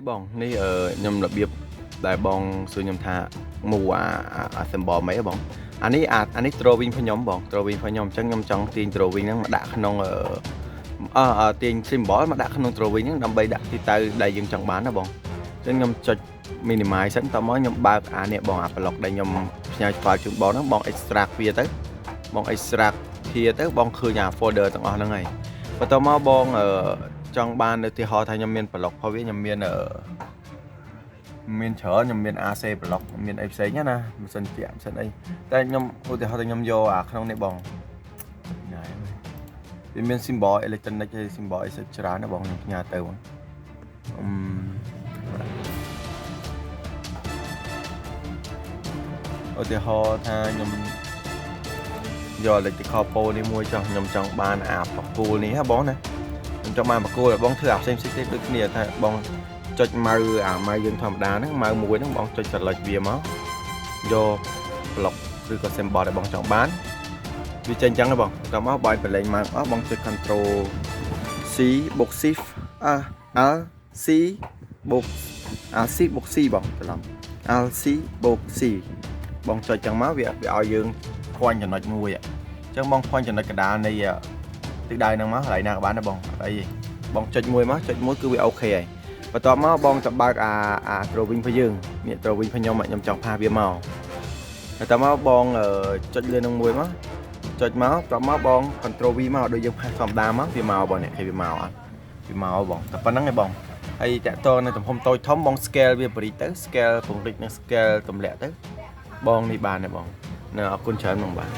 បងនេះខ្ញុំរបៀបដែលបងសួរខ្ញុំថាមូអា symbol មិនបងអានេះ drawing ខ្ញុំបង drawing ខ្ញុំអញ្ចឹងខ្ញុំចង់ទាញ drawing ហ្នឹងមកដាក់ក្នុងទាញ symbol មកដាក់ក្នុង drawing ហ្នឹងដើម្បីដាក់ទីទៅដែលយើងចង់បានណាបងអញ្ចឹងខ្ញុំចុច minimize សិនតមកខ្ញុំបើកអានេះបងអា block ដែលខ្ញុំផ្ញើផ្សាយជូនបងហ្នឹងបង extract វាទៅបង extract វាទៅបងឃើញអា folder ទាំងអស់ហ្នឹងហើយបន្ទាប់មកបងចង់បានឧទាហរណ៍ថាខ្ញុំមាន block ផងវាខ្ញុំមានច្រើនខ្ញុំមាន AC block មានអីផ្សេងណាម៉ាស៊ីនពាក់ម៉ាស៊ីនអីតែខ្ញុំឧទាហរណ៍ថាខ្ញុំយកអាក្នុងនេះបងណាវាមាន symbol electronic ហើយ symbol អីច្រើនណាបងខ្ញុំផ្ញើទៅបងឧទាហរណ៍ថាខ្ញុំយក electrical pole នេះមួយចុះខ្ញុំចង់បានអាបកគូលនេះហ៎បងណាខ្ញុំចង់បានបកគូលបងធ្វើអាផ្សេងៗទេដូចគ្នាថាបងចុចម៉ៅអាម៉ៅយើងធម្មតាហ្នឹងម៉ៅមួយហ្នឹងបងចុច select វាមកយក block ឬក៏ symbol ដែលបងចង់បានវាចេញអញ្ចឹងហ៎បងតមកបាយប្រឡែងម៉ៅអស់បងចុច control C បូក shift L C បូក L C បូក C បងច្រឡំ L C បូក C បងចុចចឹងមកវាឲ្យយើងខ្វាញ់ចំណុចមួយអញ្ចឹងបងខ្វាញ់ចំណុចកណ្ដាលនៃទិសដៅហ្នឹងមកកន្លែងណាក៏បានដែរបងអីបងចុចមួយមកចុចមួយគឺវាអូខេហើយបន្ទាប់មកបងទៅបើកអា drawing របស់យើងនេះ drawing របស់ខ្ញុំចង់ផាសវាមកបន្ទាប់មកបងចុចលើនឹងមួយមកចុចមកបន្ទាប់មកបង control V មកដូចយើងផាសធម្មតាមកវាមកបងនេះឃើញវាមកអត់វាមកបងតែប៉ុណ្្នឹងឯងបងហើយតាក់ទងនឹងទំហំតូចធំបង scale វាបរិចទៅ scale ពង្រីកនិង scale ទម្លាក់ទៅបងនេះបានទេបងនៅអរគុណច្រើនបងបាទ